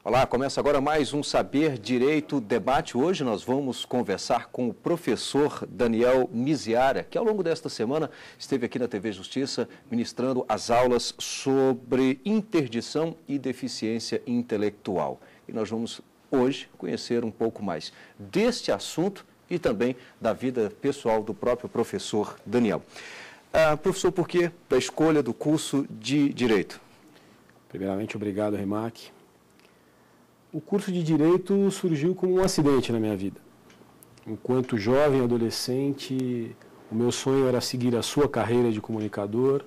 Olá, começa agora mais um Saber Direito Debate. Hoje nós vamos conversar com o professor Daniel Miziara, que ao longo desta semana esteve aqui na TV Justiça ministrando as aulas sobre interdição e deficiência intelectual. E nós vamos hoje conhecer um pouco mais deste assunto e também da vida pessoal do próprio professor Daniel. Professor, por que da escolha do curso de Direito? Primeiramente, obrigado, Remac. O curso de Direito surgiu como um acidente na minha vida. Enquanto jovem, adolescente, o meu sonho era seguir a sua carreira de comunicador.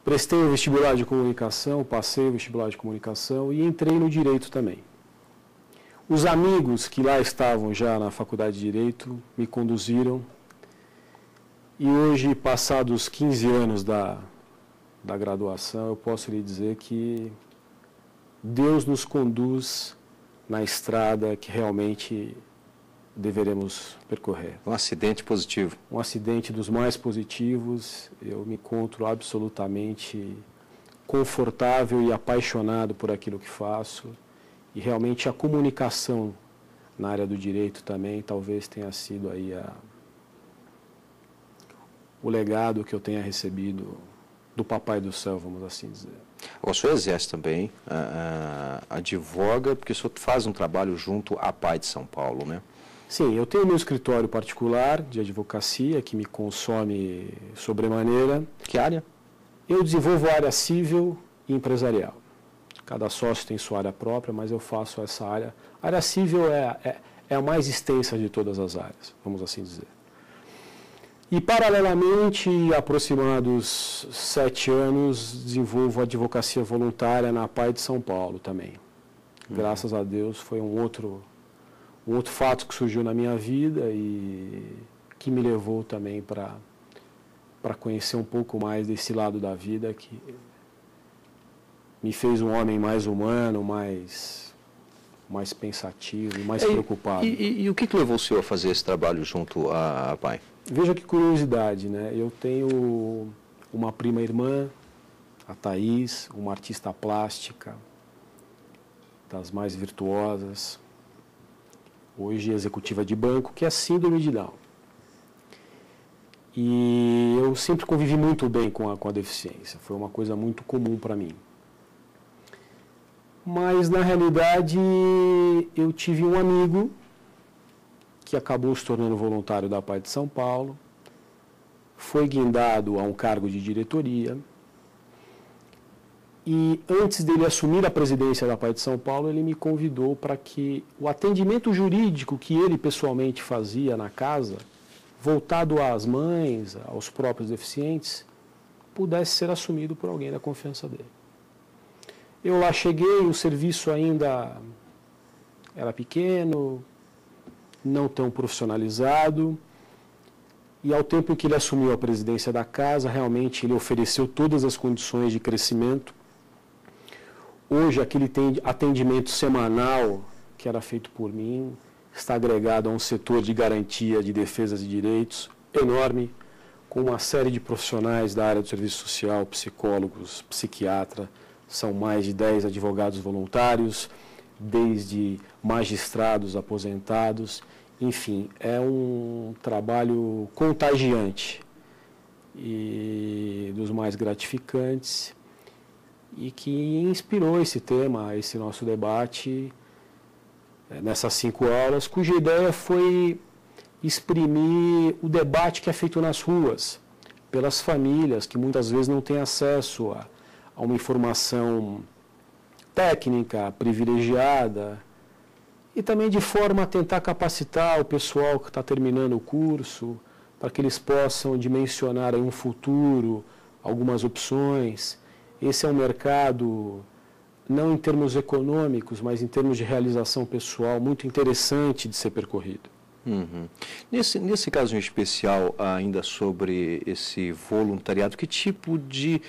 Prestei o vestibular de comunicação, passei o vestibular de comunicação e entrei no Direito também. Os amigos que lá estavam já na Faculdade de Direito me conduziram e hoje, passados 15 anos da graduação, eu posso lhe dizer que Deus nos conduz na estrada que realmente deveremos percorrer. Um acidente positivo. Um acidente dos mais positivos. Eu me encontro absolutamente confortável e apaixonado por aquilo que faço. E realmente a comunicação na área do direito também talvez tenha sido aí o legado que eu tenha recebido do Papai do Céu, vamos assim dizer. O senhor exerce também, advoga, porque o senhor faz um trabalho junto à PAI de São Paulo, né? Sim, eu tenho meu escritório particular de advocacia, que me consome sobremaneira. Que área? Eu desenvolvo a área civil e empresarial. Cada sócio tem sua área própria, mas eu faço essa área. A área civil é a mais extensa de todas as áreas, vamos assim dizer. E, paralelamente, aproximados 7 anos, desenvolvo advocacia voluntária na PAI de São Paulo também. Graças a Deus, foi um outro fato que surgiu na minha vida e que me levou também para conhecer um pouco mais desse lado da vida, que me fez um homem mais humano, mais pensativo, mais preocupado. E o que levou o senhor a fazer esse trabalho junto à PAI? Veja que curiosidade, né? Eu tenho uma prima irmã, a Thaís, uma artista plástica, das mais virtuosas, hoje executiva de banco, que é síndrome de Down. E eu sempre convivi muito bem com a deficiência, foi uma coisa muito comum para mim. Mas, na realidade, eu tive um amigo que acabou se tornando voluntário da PAI de São Paulo, foi guindado a um cargo de diretoria, e antes dele assumir a presidência da PAI de São Paulo, ele me convidou para que o atendimento jurídico que ele pessoalmente fazia na casa, voltado às mães, aos próprios deficientes, pudesse ser assumido por alguém da confiança dele. Eu lá cheguei, o serviço ainda era pequeno, não tão profissionalizado, e ao tempo em que ele assumiu a presidência da casa, realmente ele ofereceu todas as condições de crescimento. Hoje, aquele atendimento semanal que era feito por mim está agregado a um setor de garantia de defesa de direitos enorme, com uma série de profissionais da área do serviço social, psicólogos, psiquiatra, são mais de 10 advogados voluntários, desde magistrados aposentados, enfim, é um trabalho contagiante e dos mais gratificantes e que inspirou esse tema, esse nosso debate nessas 5 aulas, cuja ideia foi exprimir o debate que é feito nas ruas, pelas famílias que muitas vezes não têm acesso a uma informação técnica, privilegiada, e também de forma a tentar capacitar o pessoal que está terminando o curso, para que eles possam dimensionar em um futuro algumas opções. Esse é um mercado, não em termos econômicos, mas em termos de realização pessoal, muito interessante de ser percorrido. Uhum. Nesse caso em especial, ainda sobre esse voluntariado, que tipo de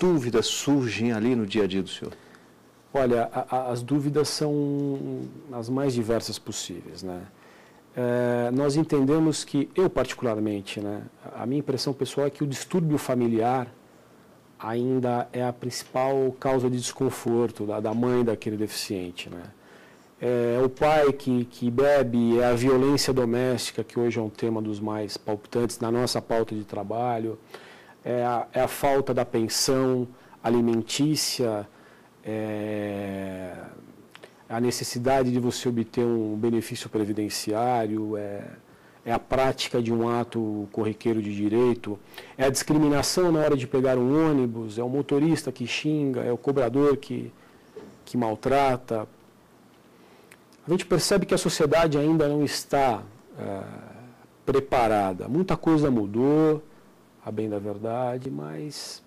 dúvidas surgem ali no dia a dia do senhor? Olha, as dúvidas são as mais diversas possíveis, né? Nós entendemos que, eu particularmente, né, a minha impressão pessoal é que o distúrbio familiar ainda é a principal causa de desconforto da mãe daquele deficiente, né? É o pai que bebe, é a violência doméstica, que hoje é um tema dos mais palpitantes na nossa pauta de trabalho, é a falta da pensão alimentícia, a necessidade de você obter um benefício previdenciário, é a prática de um ato corriqueiro de direito, é a discriminação na hora de pegar um ônibus, é o motorista que xinga, é o cobrador que maltrata. A gente percebe que a sociedade ainda não está preparada. Muita coisa mudou, a bem da verdade, mas...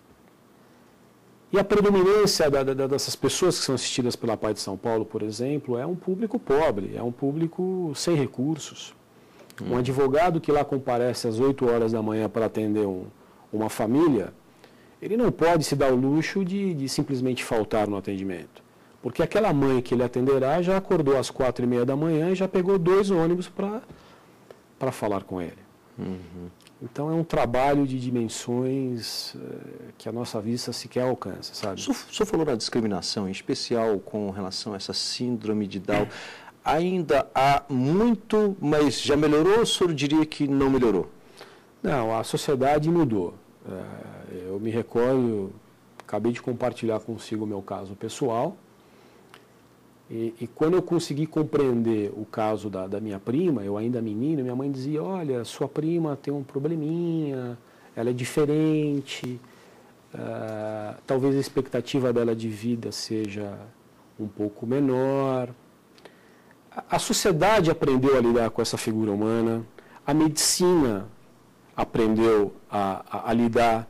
E a predominância dessas pessoas que são assistidas pela PAI de São Paulo, por exemplo, é um público pobre, é um público sem recursos. Um advogado que lá comparece às 8 horas da manhã para atender uma família, ele não pode se dar o luxo de simplesmente faltar no atendimento. Porque aquela mãe que ele atenderá já acordou às 4h30 da manhã e já pegou 2 ônibus para falar com ele. Uhum. Então é um trabalho de dimensões que a nossa vista sequer alcança, sabe? O senhor falou da discriminação, em especial com relação a essa síndrome de Down. Ainda há muito, mas já melhorou ou o senhor diria que não melhorou? Não, a sociedade mudou. Eu me recordo, acabei de compartilhar consigo o meu caso pessoal, e quando eu consegui compreender o caso da minha prima, eu ainda menino, minha mãe dizia, olha, sua prima tem um probleminha, ela é diferente, talvez a expectativa dela de vida seja um pouco menor. A sociedade aprendeu a lidar com essa figura humana, a medicina aprendeu a lidar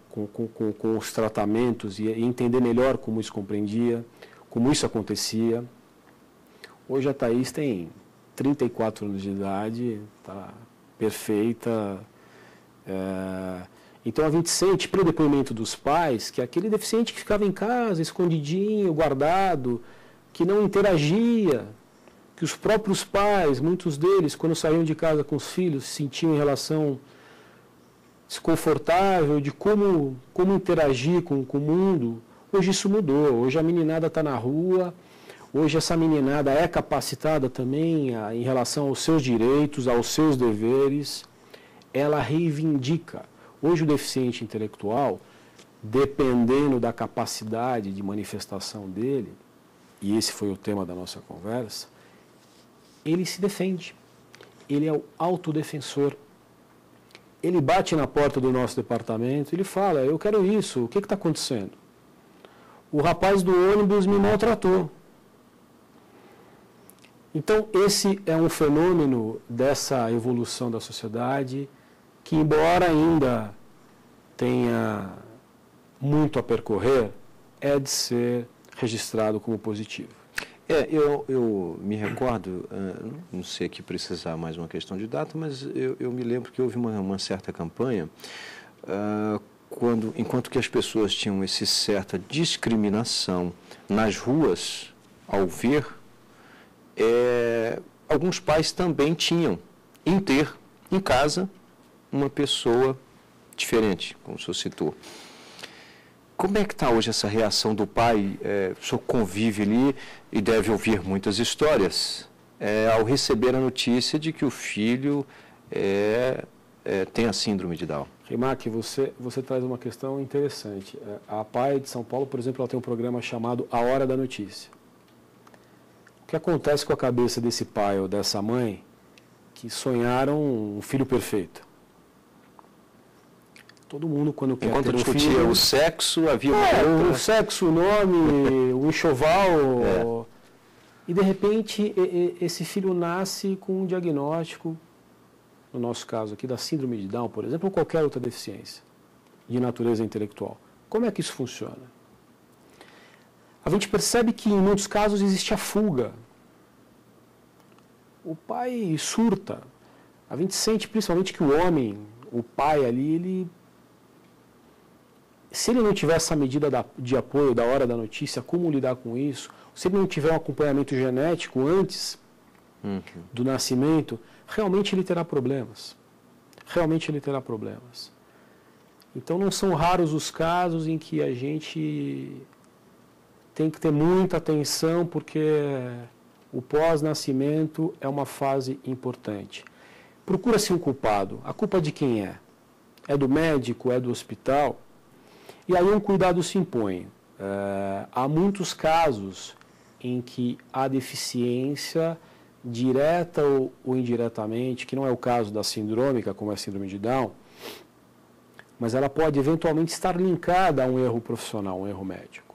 com os tratamentos e entender melhor como isso compreendia, como isso acontecia. Hoje a Thaís tem 34 anos de idade, está perfeita. Então a gente sente, pelo depoimento dos pais, que aquele deficiente que ficava em casa, escondidinho, guardado, que não interagia, que os próprios pais, muitos deles, quando saíam de casa com os filhos, se sentiam em relação desconfortável de como interagir com o mundo. Hoje isso mudou, hoje a meninada está na rua, hoje essa meninada é capacitada também em relação aos seus direitos, aos seus deveres, ela reivindica. Hoje o deficiente intelectual, dependendo da capacidade de manifestação dele, e esse foi o tema da nossa conversa, ele se defende, ele é o autodefensor. Ele bate na porta do nosso departamento, ele fala, eu quero isso, o que está acontecendo? O rapaz do ônibus me maltratou. Então, esse é um fenômeno dessa evolução da sociedade que, embora ainda tenha muito a percorrer, é de ser registrado como positivo. Eu me recordo, não sei aqui precisar mais uma questão de data, mas eu me lembro que houve uma certa campanha, enquanto que as pessoas tinham essa certa discriminação nas ruas, ao ver, alguns pais também tinham em ter em casa uma pessoa diferente, como o senhor citou. Como é que está hoje essa reação do pai? O senhor convive ali e deve ouvir muitas histórias ao receber a notícia de que o filho tem a síndrome de Down. Rimac, você traz uma questão interessante. A PAI de São Paulo, por exemplo, ela tem um programa chamado A Hora da Notícia. O que acontece com a cabeça desse pai ou dessa mãe que sonharam um filho perfeito? Todo mundo, quando quer enquanto ter um discutia filho, o sexo, havia uma o sexo, o nome, o enxoval. E, de repente, esse filho nasce com um diagnóstico, no nosso caso aqui, da síndrome de Down, por exemplo, ou qualquer outra deficiência de natureza intelectual. Como é que isso funciona? A gente percebe que, em muitos casos, existe a fuga. O pai surta. A gente sente, principalmente, que o homem, o pai ali, se ele não tiver essa medida de apoio da hora da notícia, como lidar com isso, se ele não tiver um acompanhamento genético antes do nascimento, realmente ele terá problemas. Realmente ele terá problemas. Então não são raros os casos em que a gente tem que ter muita atenção, porque o pós-nascimento é uma fase importante. Procura-se um culpado. A culpa de quem é? É do médico? É do hospital? E aí um cuidado se impõe. Há muitos casos em que há deficiência direta ou indiretamente, que não é o caso da sindrômica, como é a síndrome de Down, mas ela pode eventualmente estar linkada a um erro profissional, um erro médico.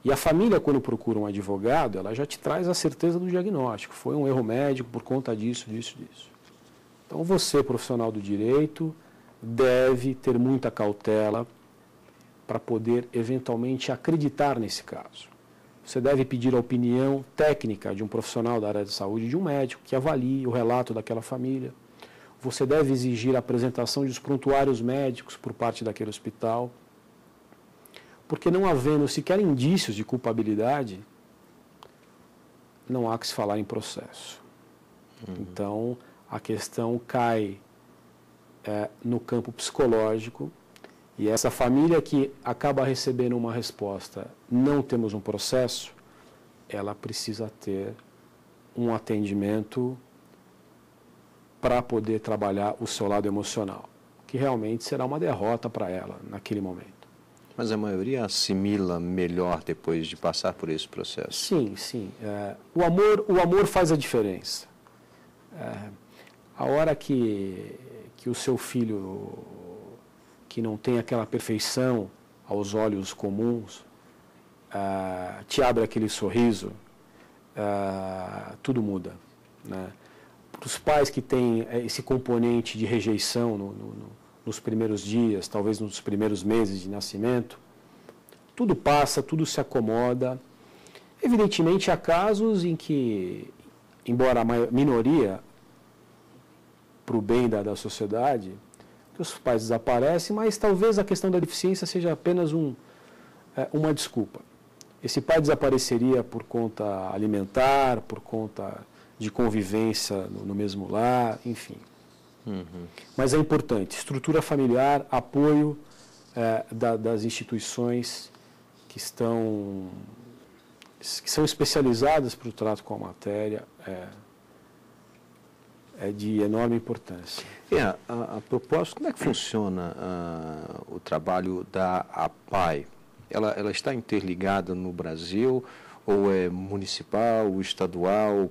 E a família, quando procura um advogado, ela já te traz a certeza do diagnóstico. Foi um erro médico por conta disso, disso, disso. Então você, profissional do direito, deve ter muita cautela para poder eventualmente acreditar nesse caso. Você deve pedir a opinião técnica de um profissional da área de saúde, de um médico, que avalie o relato daquela família. Você deve exigir a apresentação dos prontuários médicos por parte daquele hospital, porque não havendo sequer indícios de culpabilidade, não há que se falar em processo. Então, a questão cai no campo psicológico, e essa família que acaba recebendo uma resposta, não temos um processo, ela precisa ter um atendimento para poder trabalhar o seu lado emocional, que realmente será uma derrota para ela naquele momento. Mas a maioria assimila melhor depois de passar por esse processo? Sim, sim. O amor faz a diferença. A hora que o seu filho, que não tem aquela perfeição aos olhos comuns, te abre aquele sorriso, tudo muda, né? Para os pais que têm esse componente de rejeição nos primeiros dias, talvez nos primeiros meses de nascimento, tudo passa, tudo se acomoda. Evidentemente, há casos em que, embora a minoria, para o bem da sociedade, que os pais desaparecem, mas talvez a questão da deficiência seja apenas uma desculpa. Esse pai desapareceria por conta alimentar, por conta de convivência no mesmo lar, enfim. Mas é importante, estrutura familiar, apoio das instituições que são especializadas para o trato com a matéria, é de enorme importância. A propósito, como é que funciona o trabalho da APAE? Ela está interligada no Brasil, ou é municipal, estadual,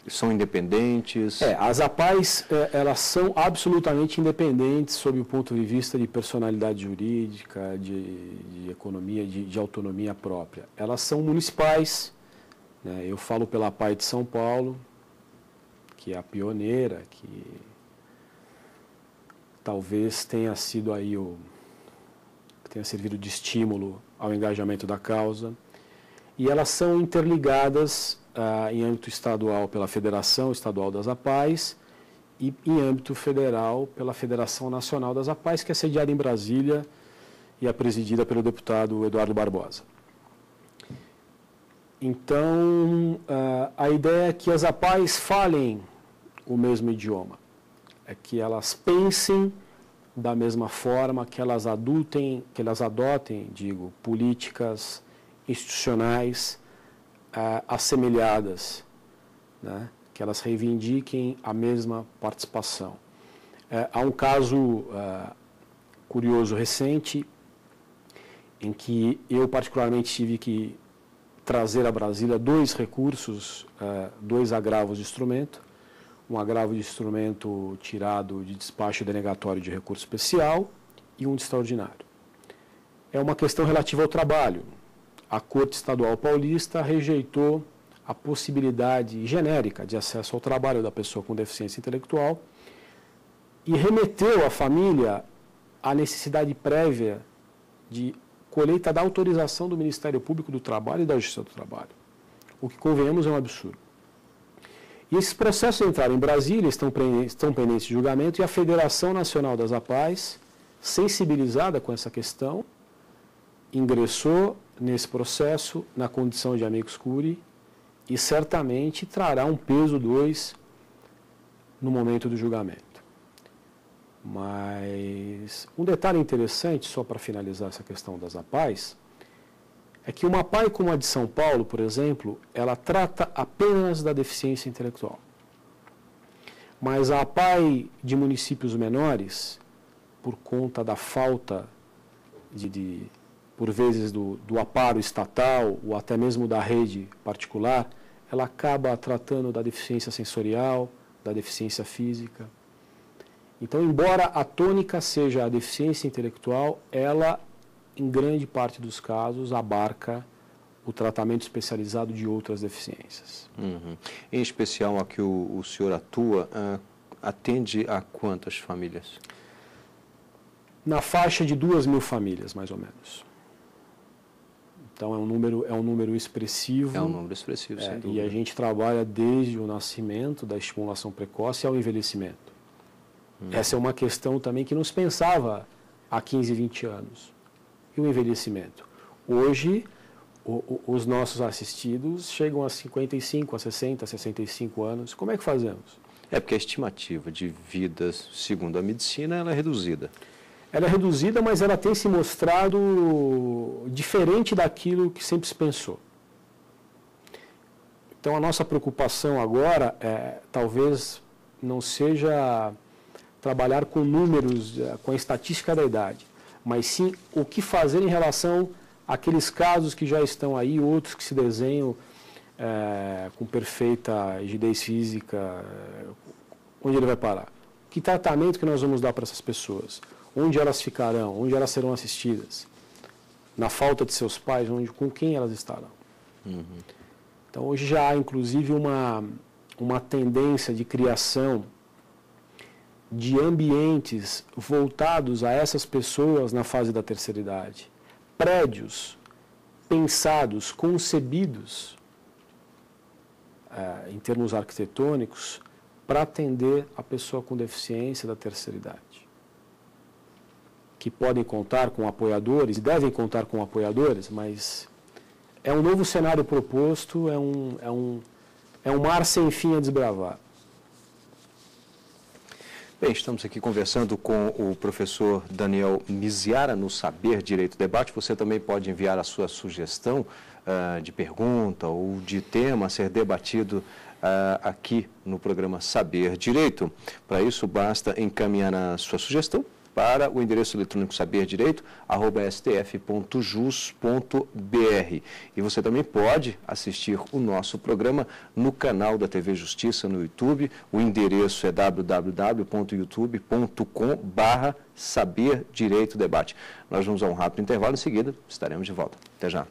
são independentes? As APAEs, elas são absolutamente independentes sob o ponto de vista de personalidade jurídica, de economia, de autonomia própria. Elas são municipais, né? Eu falo pela APAE de São Paulo, que é a pioneira, que talvez tenha sido aí tenha servido de estímulo ao engajamento da causa. E elas são interligadas em âmbito estadual pela Federação Estadual das APAEs e em âmbito federal pela Federação Nacional das APAEs, que é sediada em Brasília e é presidida pelo deputado Eduardo Barbosa. Então, a ideia é que as APAEs falem o mesmo idioma, é que elas pensem da mesma forma, que elas adotem, políticas institucionais assemelhadas, né? Que elas reivindiquem a mesma participação. Há um caso curioso recente em que eu particularmente tive que trazer a Brasília dois recursos, dois agravos de instrumento. Um agravo de instrumento tirado de despacho denegatório de recurso especial e um de extraordinário. É uma questão relativa ao trabalho. A Corte Estadual Paulista rejeitou a possibilidade genérica de acesso ao trabalho da pessoa com deficiência intelectual e remeteu a família à necessidade prévia de colheita da autorização do Ministério Público do Trabalho e da Justiça do Trabalho. O que, convenhamos, é um absurdo. E esses processos entraram em Brasília, estão pendentes de julgamento, e a Federação Nacional das APAEs, sensibilizada com essa questão, ingressou nesse processo na condição de amicus curiae e certamente trará um peso 2 no momento do julgamento. Mas um detalhe interessante, só para finalizar essa questão das APAES, é que uma APAE como a de São Paulo, por exemplo, ela trata apenas da deficiência intelectual. Mas a APAE de municípios menores, por conta da falta por vezes, do amparo estatal ou até mesmo da rede particular, ela acaba tratando da deficiência sensorial, da deficiência física. Então, embora a tônica seja a deficiência intelectual, ela, em grande parte dos casos, abarca o tratamento especializado de outras deficiências. Uhum. Em especial, a que o senhor atua, atende a quantas famílias? Na faixa de 2.000 famílias, mais ou menos. Então, é um número expressivo. É um número expressivo, sem dúvida. E a gente trabalha desde o nascimento, da estimulação precoce ao envelhecimento. Essa é uma questão também que não se pensava há 15, 20 anos. E o envelhecimento? Hoje, os nossos assistidos chegam a 55, a 60, 65 anos. Como é que fazemos? É porque a estimativa de vida, segundo a medicina, ela é reduzida. Ela é reduzida, mas ela tem se mostrado diferente daquilo que sempre se pensou. Então, a nossa preocupação agora, talvez não seja trabalhar com números, com a estatística da idade, mas sim o que fazer em relação àqueles casos que já estão aí, outros que se desenham com perfeita rigidez física, onde ele vai parar? Que tratamento que nós vamos dar para essas pessoas? Onde elas ficarão? Onde elas serão assistidas? Na falta de seus pais, com quem elas estarão? Uhum. Então, hoje já há, inclusive, uma tendência de criação de ambientes voltados a essas pessoas na fase da terceira idade. Prédios pensados, concebidos, em termos arquitetônicos, para atender a pessoa com deficiência da terceira idade. Que podem contar com apoiadores, e devem contar com apoiadores, mas é um novo cenário proposto, é um mar sem fim a desbravar. Bem, estamos aqui conversando com o professor Daniel Miziara no Saber Direito Debate. Você também pode enviar a sua sugestão de pergunta ou de tema a ser debatido aqui no programa Saber Direito. Para isso, basta encaminhar a sua sugestão para o endereço eletrônico saberdireito@stf.jus.br. E você também pode assistir o nosso programa no canal da TV Justiça no YouTube. O endereço é www.youtube.com/saberdireitodebate. Nós vamos a um rápido intervalo, em seguida estaremos de volta. Até já.